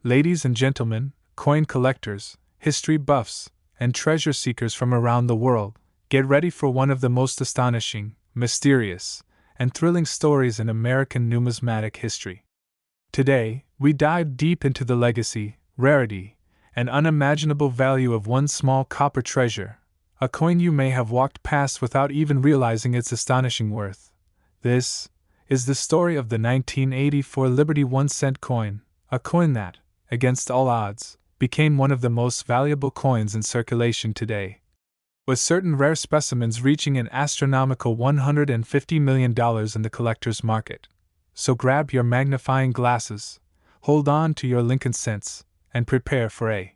Ladies and gentlemen, coin collectors, history buffs, and treasure seekers from around the world, get ready for one of the most astonishing, mysterious, and thrilling stories in American numismatic history. Today, we dive deep into the legacy, rarity, and unimaginable value of one small copper treasure, a coin you may have walked past without even realizing its astonishing worth. This is the story of the 1984 Liberty 1-cent coin, a coin that, against all odds, became one of the most valuable coins in circulation today, with certain rare specimens reaching an astronomical $150 million in the collector's market. So grab your magnifying glasses, hold on to your Lincoln cents, and prepare for a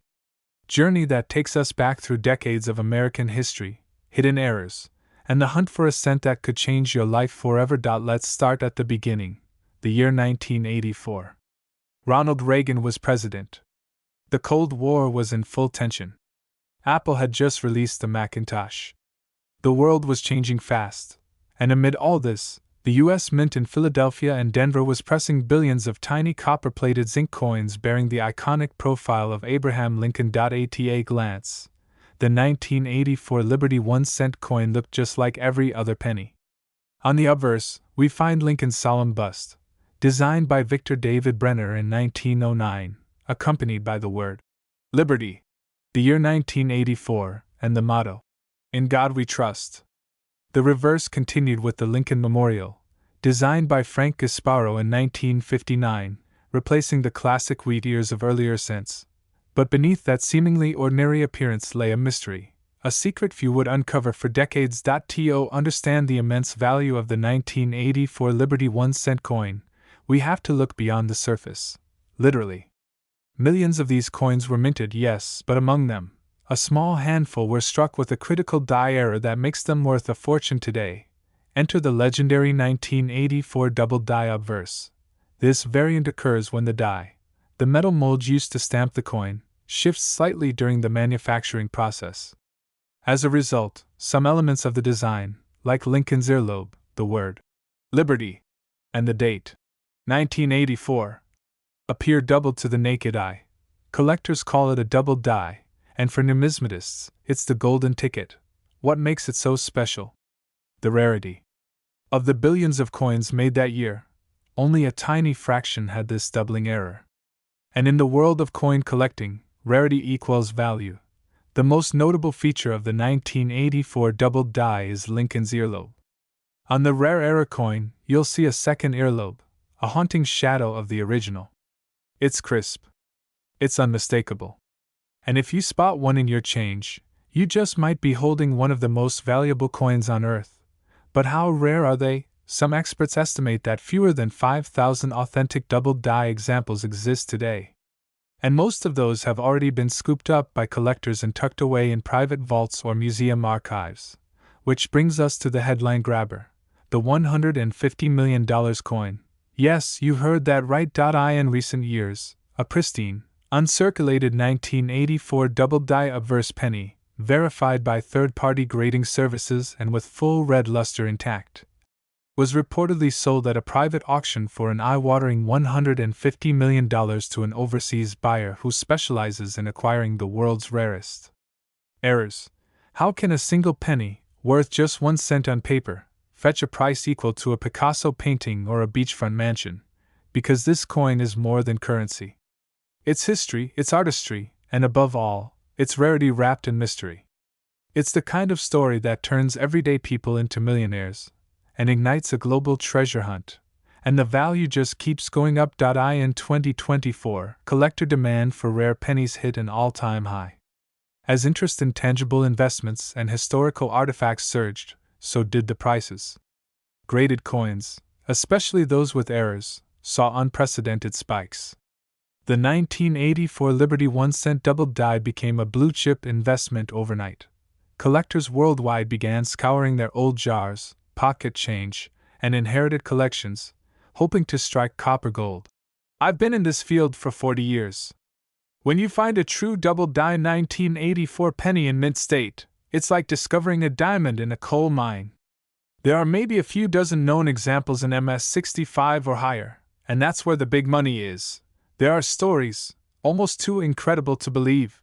journey that takes us back through decades of American history, hidden errors, and the hunt for a cent that could change your life forever. Let's start at the beginning, the year 1984. Ronald Reagan was president. The Cold War was in full tension. Apple had just released the Macintosh. The world was changing fast, and amid all this, the U.S. Mint in Philadelphia and Denver was pressing billions of tiny copper-plated zinc coins bearing the iconic profile of Abraham Lincoln. At a glance, the 1984 Liberty 1-cent coin looked just like every other penny. On the obverse, we find Lincoln's solemn bust, designed by Victor David Brenner in 1909, accompanied by the word Liberty, the year 1984, and the motto, In God We Trust. The reverse continued with the Lincoln Memorial, designed by Frank Gasparo in 1959, replacing the classic wheat ears of earlier cents. But beneath that seemingly ordinary appearance lay a mystery, a secret few would uncover for decades. To understand the immense value of the 1984 Liberty 1-cent coin, we have to look beyond the surface. Literally. Millions of these coins were minted, yes, but among them, a small handful were struck with a critical die error that makes them worth a fortune today. Enter the legendary 1984 double die obverse. This variant occurs when the metal mold used to stamp the coin, shifts slightly during the manufacturing process. As a result, some elements of the design, like Lincoln's earlobe, the word Liberty, and the date 1984, appear doubled to the naked eye. Collectors call it a double die, and for numismatists, it's the golden ticket. What makes it so special? The rarity. Of the billions of coins made that year, only a tiny fraction had this doubling error. And in the world of coin collecting, rarity equals value. The most notable feature of the 1984 double die is Lincoln's earlobe. On the rare error coin, you'll see a second earlobe, a haunting shadow of the original. It's crisp. It's unmistakable. And if you spot one in your change, you just might be holding one of the most valuable coins on earth. But how rare are they? Some experts estimate that fewer than 5,000 authentic double die examples exist today. And most of those have already been scooped up by collectors and tucked away in private vaults or museum archives. Which brings us to the headline grabber, the $150 million coin. Yes, you heard that right. In recent years, a pristine, uncirculated 1984 double die obverse penny, verified by third-party grading services and with full red luster intact, was reportedly sold at a private auction for an eye-watering $150 million to an overseas buyer who specializes in acquiring the world's rarest errors. How can a single penny, worth just 1 cent on paper, fetch a price equal to a Picasso painting or a beachfront mansion? Because this coin is more than currency. It's history, it's artistry, and above all, it's rarity wrapped in mystery. It's the kind of story that turns everyday people into millionaires, and ignites a global treasure hunt, and the value just keeps going up. In 2024, collector demand for rare pennies hit an all-time high. As interest in tangible investments and historical artifacts surged, so did the prices. Graded coins, especially those with errors, saw unprecedented spikes. The 1984 Liberty 1-cent double die became a blue-chip investment overnight. Collectors worldwide began scouring their old jars, pocket change, and inherited collections, hoping to strike copper gold. I've been in this field for 40 years. When you find a true double die 1984 penny in mint state, it's like discovering a diamond in a coal mine. There are maybe a few dozen known examples in MS-65 or higher, and that's where the big money is. There are stories, almost too incredible to believe.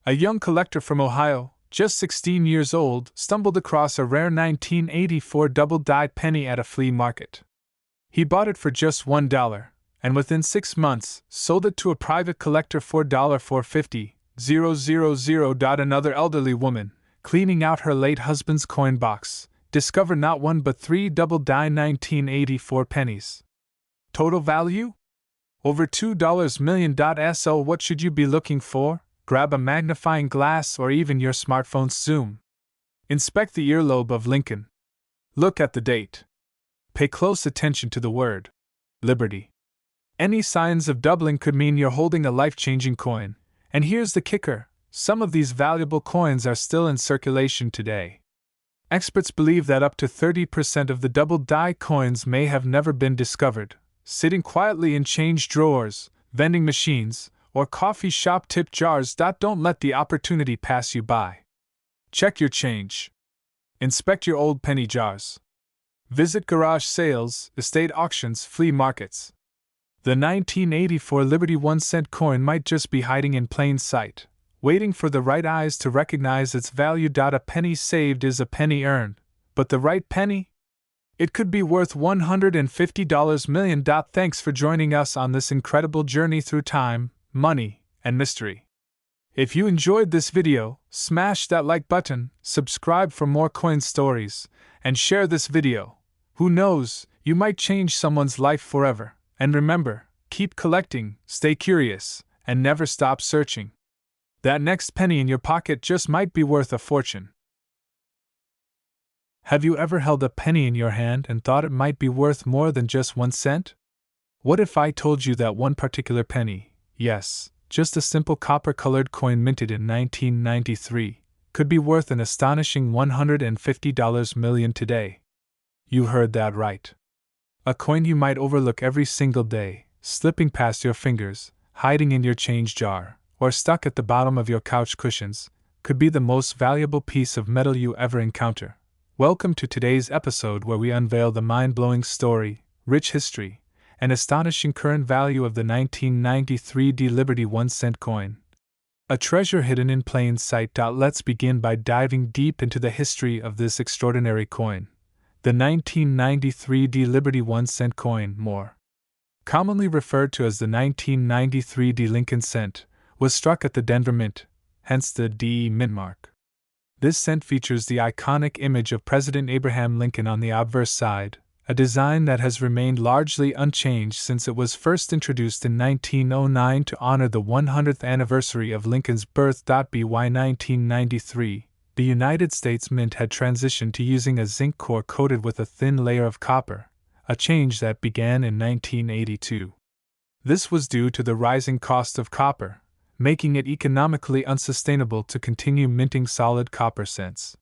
A young collector from Ohio, just 16 years old, stumbled across a rare 1984 double-die penny at a flea market. He bought it for just $1, and within 6 months, sold it to a private collector for $450,000. Another elderly woman, cleaning out her late husband's coin box, discovered not one but 3 double-die 1984 pennies. Total value? Over $2 million. So what should you be looking for? Grab a magnifying glass or even your smartphone's zoom. Inspect the earlobe of Lincoln. Look at the date. Pay close attention to the word Liberty. Any signs of doubling could mean you're holding a life-changing coin. And here's the kicker: some of these valuable coins are still in circulation today. Experts believe that up to 30% of the double-die coins may have never been discovered, sitting quietly in change drawers, vending machines, or coffee shop tip jars. Don't let the opportunity pass you by. Check your change. Inspect your old penny jars. Visit garage sales, estate auctions, flea markets. The 1984 Liberty 1-cent coin might just be hiding in plain sight, waiting for the right eyes to recognize its value. A penny saved is a penny earned, but the right penny? It could be worth $150 million. Thanks for joining us on this incredible journey through time, money, and mystery. If you enjoyed this video, smash that like button, subscribe for more coin stories, and share this video. Who knows, you might change someone's life forever. And remember, keep collecting, stay curious, and never stop searching. That next penny in your pocket just might be worth a fortune. Have you ever held a penny in your hand and thought it might be worth more than just 1 cent? What if I told you that one particular penny, yes, just a simple copper-colored coin minted in 1993, could be worth an astonishing $150 million today? You heard that right. A coin you might overlook every single day, slipping past your fingers, hiding in your change jar, or stuck at the bottom of your couch cushions, could be the most valuable piece of metal you ever encounter. Welcome to today's episode where we unveil the mind-blowing story, rich history, and astonishing current value of the 1993 Liberty 1-cent coin. A treasure hidden in plain sight. Let's begin by diving deep into the history of this extraordinary coin. The 1993 Liberty 1-cent coin, more commonly referred to as the 1993 Lincoln cent, was struck at the Denver Mint, hence the D mint mark. This cent features the iconic image of President Abraham Lincoln on the obverse side, a design that has remained largely unchanged since it was first introduced in 1909 to honor the 100th anniversary of Lincoln's birth. By 1993, the United States Mint had transitioned to using a zinc core coated with a thin layer of copper, a change that began in 1982. This was due to the rising cost of copper, making it economically unsustainable to continue minting solid copper cents.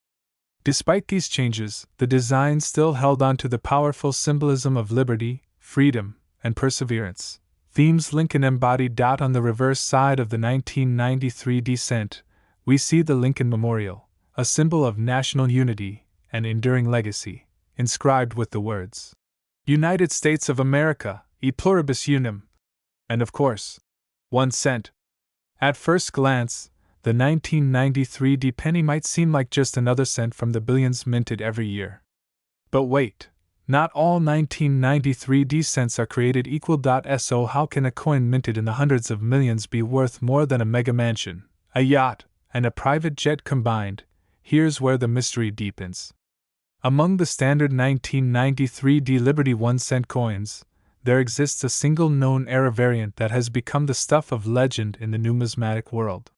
Despite these changes, the design still held on to the powerful symbolism of liberty, freedom, and perseverance, themes Lincoln embodied. On the reverse side of the 1993 cent, we see the Lincoln Memorial, a symbol of national unity and enduring legacy, inscribed with the words, United States of America, e pluribus unum, and of course, 1 cent. At first glance, the 1993 penny might seem like just another cent from the billions minted every year. But wait, not all 1993 cents are created equal. So how can a coin minted in the hundreds of millions be worth more than a mega mansion, a yacht, and a private jet combined? Here's where the mystery deepens. Among the standard 1993 Liberty 1-cent coins, there exists a single known era variant that has become the stuff of legend in the numismatic world.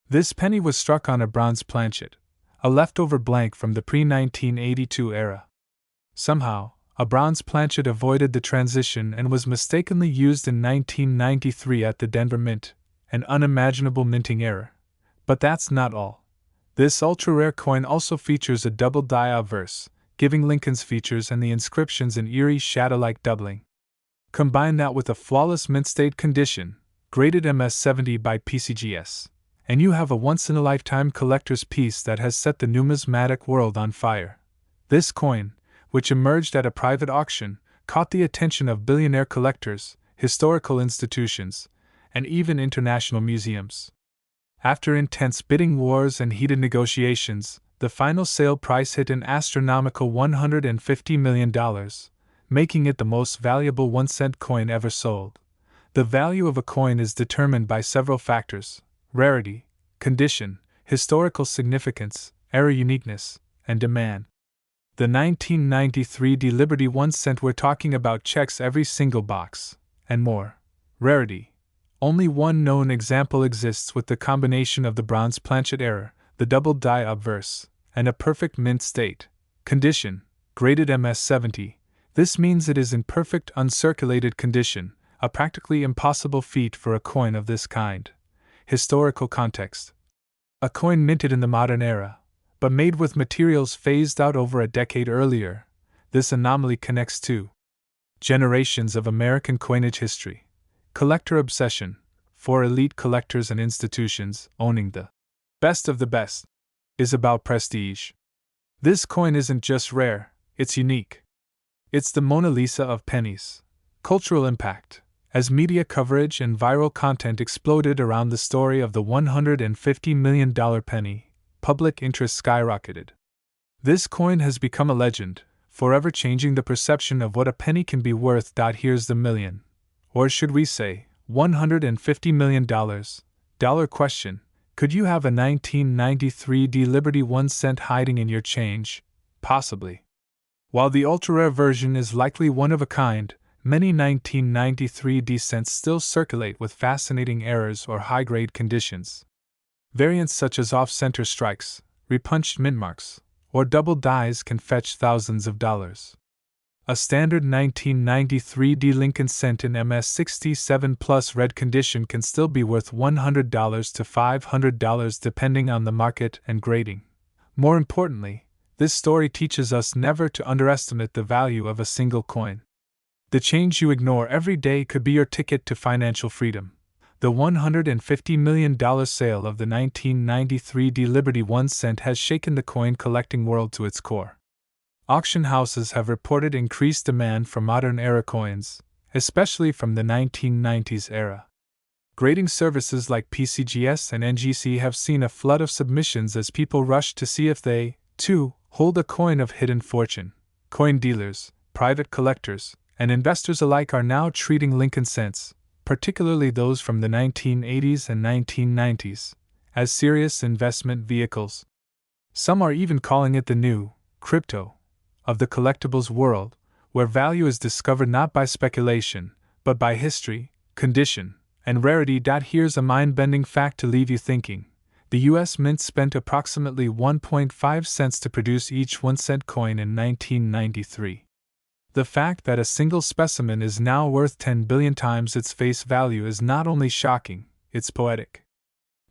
This penny was struck on a bronze planchet, a leftover blank from the pre-1982 era. Somehow, a bronze planchet avoided the transition and was mistakenly used in 1993 at the Denver Mint, an unimaginable minting error. But that's not all. This ultra-rare coin also features a double-die obverse, giving Lincoln's features and the inscriptions an eerie shadow-like doubling. Combine that with a flawless mint-state condition, graded MS-70 by PCGS, and you have a once-in-a-lifetime collector's piece that has set the numismatic world on fire. This coin, which emerged at a private auction, caught the attention of billionaire collectors, historical institutions, and even international museums. After intense bidding wars and heated negotiations, the final sale price hit an astronomical $150 million, making it the most valuable 1-cent coin ever sold. The value of a coin is determined by several factors: rarity, condition, historical significance, era uniqueness, and demand. The 1993 Liberty 1-cent we're talking about checks every single box, and more. Rarity. Only one known example exists with the combination of the bronze planchet error, the double die obverse, and a perfect mint state. Condition. Graded MS-70. This means it is in perfect uncirculated condition, a practically impossible feat for a coin of this kind. Historical context. A coin minted in the modern era, but made with materials phased out over a decade earlier. This anomaly connects to generations of American coinage history. Collector obsession. For elite collectors and institutions, owning the best of the best is about prestige. This coin isn't just rare, it's unique. It's the Mona Lisa of pennies. Cultural impact. As media coverage and viral content exploded around the story of the $150 million penny, public interest skyrocketed. This coin has become a legend, forever changing the perception of what a penny can be worth. Here's the million. Or should we say, $150 million. Dollar question: could you have a 1993 Liberty 1-cent hiding in your change? Possibly. While the ultra-rare version is likely one of a kind, many 1993 cents still circulate with fascinating errors or high-grade conditions. Variants such as off-center strikes, repunched mint marks, or double dies can fetch thousands of dollars. A standard 1993 Lincoln cent in MS-67 plus red condition can still be worth $100 to $500 depending on the market and grading. More importantly, this story teaches us never to underestimate the value of a single coin. The change you ignore every day could be your ticket to financial freedom. The $150 million sale of the 1993 Liberty 1-cent has shaken the coin collecting world to its core. Auction houses have reported increased demand for modern-era coins, especially from the 1990s era. Grading services like PCGS and NGC have seen a flood of submissions as people rush to see if they, too, hold a coin of hidden fortune. Coin dealers, private collectors, and investors alike are now treating Lincoln cents, particularly those from the 1980s and 1990s, as serious investment vehicles. Some are even calling it the new crypto of the collectibles world, where value is discovered not by speculation, but by history, condition, and rarity. Here's a mind-bending fact to leave you thinking. The U.S. Mint spent approximately 1.5 cents to produce each 1-cent coin in 1993. The fact that a single specimen is now worth 10 billion times its face value is not only shocking, it's poetic.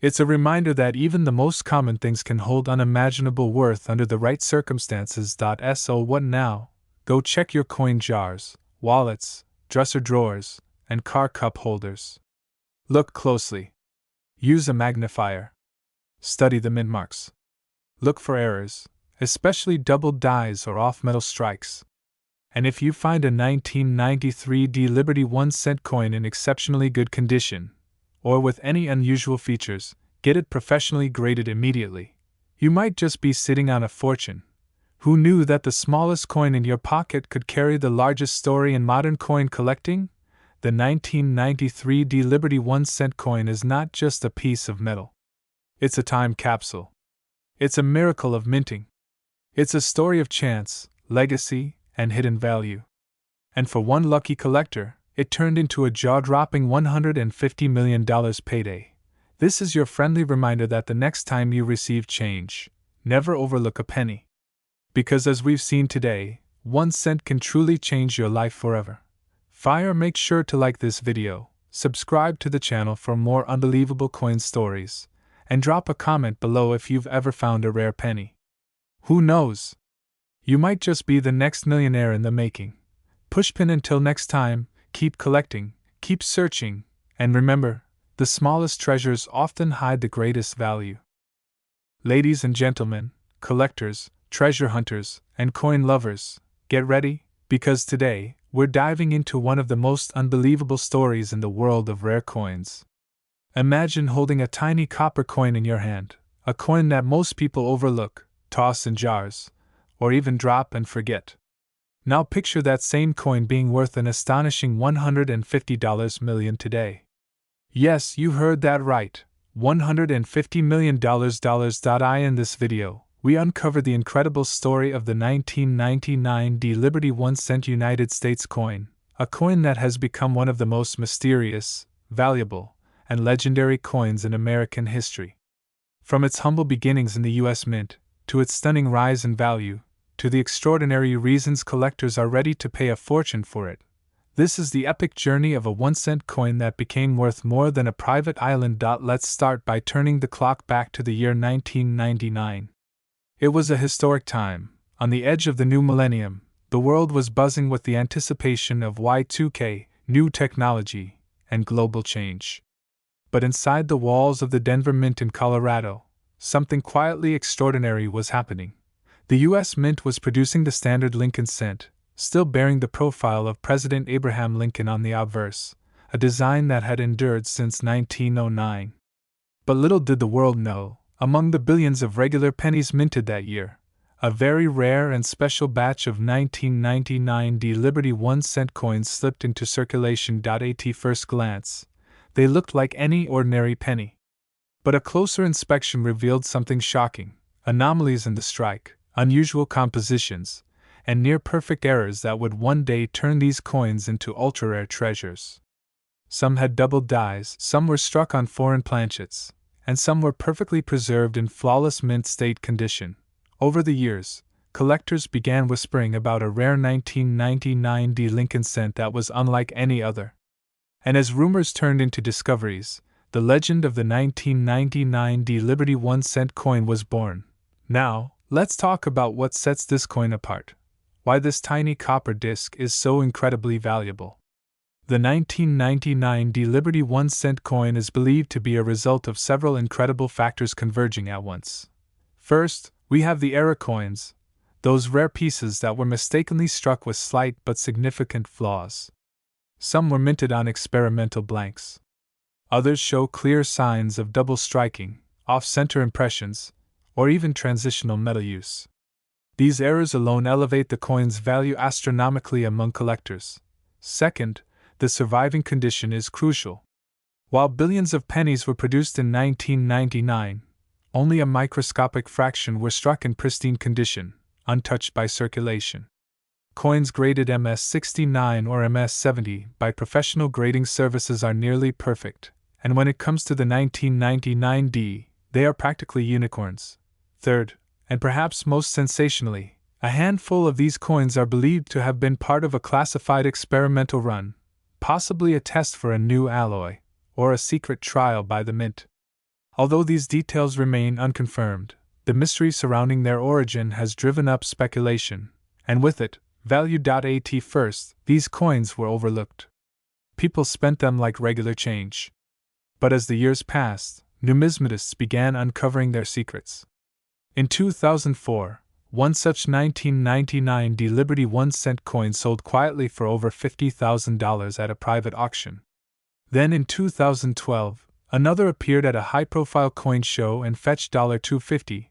It's a reminder that even the most common things can hold unimaginable worth under the right circumstances. So what now? Go check your coin jars, wallets, dresser drawers, and car cup holders. Look closely. Use a magnifier. Study the mint marks. Look for errors, especially double dies or off-metal strikes. And if you find a 1993 Liberty 1-cent coin in exceptionally good condition, or with any unusual features, get it professionally graded immediately. You might just be sitting on a fortune. Who knew that the smallest coin in your pocket could carry the largest story in modern coin collecting? The 1993 Liberty 1-cent coin is not just a piece of metal. It's a time capsule. It's a miracle of minting. It's a story of chance, legacy, and hidden value. And for one lucky collector, it turned into a jaw-dropping $150 million payday. This is your friendly reminder that the next time you receive change, never overlook a penny. Because as we've seen today, 1 cent can truly change your life forever. Make sure to like this video, subscribe to the channel for more unbelievable coin stories, and drop a comment below if you've ever found a rare penny. Who knows? You might just be the next millionaire in the making. Pushpin until next time, keep collecting, keep searching, and remember, the smallest treasures often hide the greatest value. Ladies and gentlemen, collectors, treasure hunters, and coin lovers, get ready, because today, we're diving into one of the most unbelievable stories in the world of rare coins. Imagine holding a tiny copper coin in your hand, a coin that most people overlook, toss in jars, or even drop and forget. Now picture that same coin being worth an astonishing $150 million today. Yes, you heard that right, $150 million. In this video, we uncover the incredible story of the 1999 Liberty 1 cent United States coin, a coin that has become one of the most mysterious, valuable, and legendary coins in American history. From its humble beginnings in the U.S. Mint, to its stunning rise in value, to the extraordinary reasons collectors are ready to pay a fortune for it, this is the epic journey of a 1-cent coin that became worth more than a private island. Let's start by turning the clock back to the year 1999. It was a historic time. On the edge of the new millennium, the world was buzzing with the anticipation of Y2K, new technology, and global change. But inside the walls of the Denver Mint in Colorado, something quietly extraordinary was happening. The U.S. Mint was producing the standard Lincoln cent, still bearing the profile of President Abraham Lincoln on the obverse, a design that had endured since 1909. But little did the world know, among the billions of regular pennies minted that year, a very rare and special batch of 1999 Liberty 1 cent coins slipped into circulation. At first glance, they looked like any ordinary penny. But a closer inspection revealed something shocking: anomalies in the strike, unusual compositions, and near-perfect errors that would one day turn these coins into ultra-rare treasures. Some had doubled dies, some were struck on foreign planchets, and some were perfectly preserved in flawless mint state condition. Over the years, collectors began whispering about a rare 1999 Lincoln cent that was unlike any other. And as rumors turned into discoveries, the legend of the 1999 Liberty 1 cent coin was born. Now, let's talk about what sets this coin apart. Why this tiny copper disc is so incredibly valuable. The 1999 Liberty 1 cent coin is believed to be a result of several incredible factors converging at once. First, we have the error coins, those rare pieces that were mistakenly struck with slight but significant flaws. Some were minted on experimental blanks. Others show clear signs of double striking, off-center impressions, or even transitional metal use. These errors alone elevate the coin's value astronomically among collectors. Second, the surviving condition is crucial. While billions of pennies were produced in 1999, only a microscopic fraction were struck in pristine condition, untouched by circulation. Coins graded MS-69 or MS-70 by professional grading services are nearly perfect, and when it comes to the 1999 they are practically unicorns. Third, and perhaps most sensationally, a handful of these coins are believed to have been part of a classified experimental run, possibly a test for a new alloy, or a secret trial by the Mint. Although these details remain unconfirmed, the mystery surrounding their origin has driven up speculation, and with it, value. At first, these coins were overlooked. People spent them like regular change. But as the years passed, numismatists began uncovering their secrets. In 2004, one such 1999 Liberty 1 cent coin sold quietly for over $50,000 at a private auction. Then in 2012, another appeared at a high-profile coin show and fetched $250,000.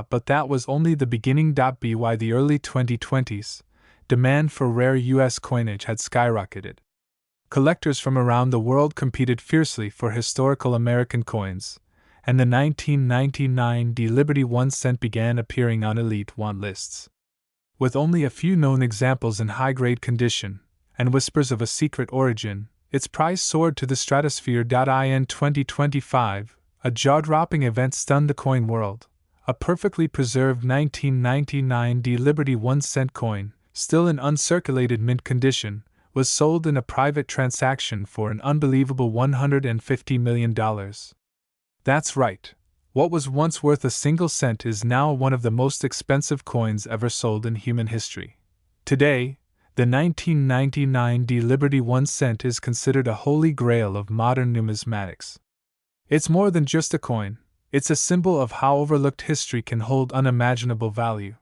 But that was only the beginning. By the early 2020s, demand for rare U.S. coinage had skyrocketed. Collectors from around the world competed fiercely for historical American coins, and the 1999 Liberty 1 cent began appearing on elite want lists. With only a few known examples in high-grade condition, and whispers of a secret origin, its price soared to the stratosphere. In 2025, a jaw-dropping event stunned the coin world. A perfectly preserved 1999 Liberty 1 cent coin, still in uncirculated mint condition, was sold in a private transaction for an unbelievable $150 million. That's right. What was once worth a single cent is now one of the most expensive coins ever sold in human history. Today, the 1999 Liberty 1 cent is considered a holy grail of modern numismatics. It's more than just a coin, it's a symbol of how overlooked history can hold unimaginable value.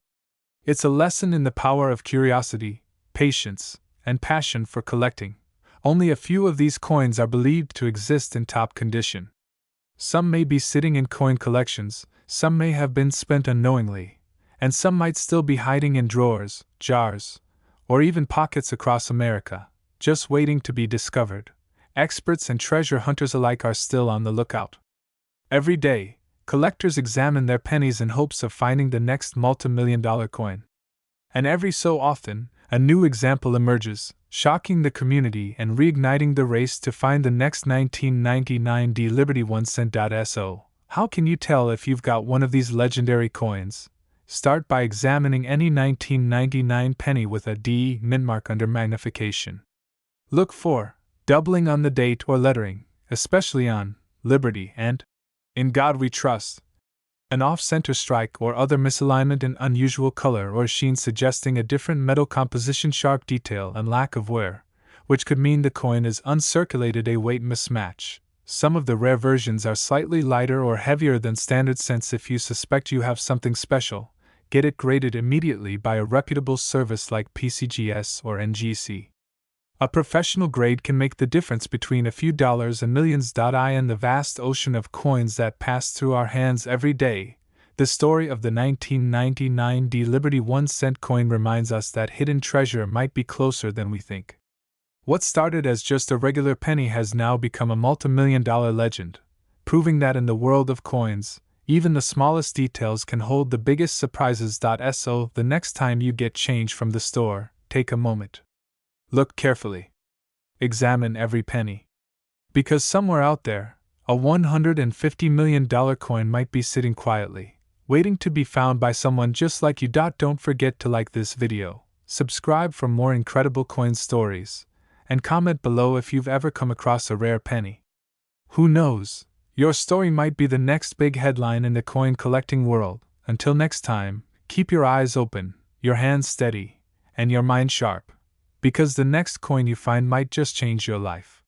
It's a lesson in the power of curiosity, patience, and passion for collecting, Only a few of these coins are believed to exist in top condition. Some may be sitting in coin collections, some may have been spent unknowingly, and some might still be hiding in drawers, jars, or even pockets across America, just waiting to be discovered. Experts and treasure hunters alike are still on the lookout. Every day, collectors examine their pennies in hopes of finding the next multi-million-dollar coin. And every so often, a new example emerges, shocking the community and reigniting the race to find the next 1999 D Liberty 1 cent. So, how can you tell if you've got one of these legendary coins? Start by examining any 1999 penny with a D mint mark under magnification. Look for doubling on the date or lettering, especially on Liberty and In God We Trust. An off-center strike or other misalignment in unusual color or sheen suggesting a different metal composition, sharp detail, and lack of wear, which could mean the coin is uncirculated, a weight mismatch. Some of the rare versions are slightly lighter or heavier than standard cents. If you suspect you have something special, get it graded immediately by a reputable service like PCGS or NGC. A professional grade can make the difference between a few dollars and millions. In the vast ocean of coins that pass through our hands every day, the story of the 1999 D Liberty 1 cent coin reminds us that hidden treasure might be closer than we think. What started as just a regular penny has now become a multi-million-dollar legend, proving that in the world of coins, even the smallest details can hold the biggest surprises. So, the next time you get change from the store, take a moment. Look carefully. Examine every penny. Because somewhere out there, a $150 million coin might be sitting quietly, waiting to be found by someone just like you. Don't forget to like this video, subscribe for more incredible coin stories, and comment below if you've ever come across a rare penny. Who knows, your story might be the next big headline in the coin collecting world. Until next time, keep your eyes open, your hands steady, and your mind sharp, because the next coin you find might just change your life.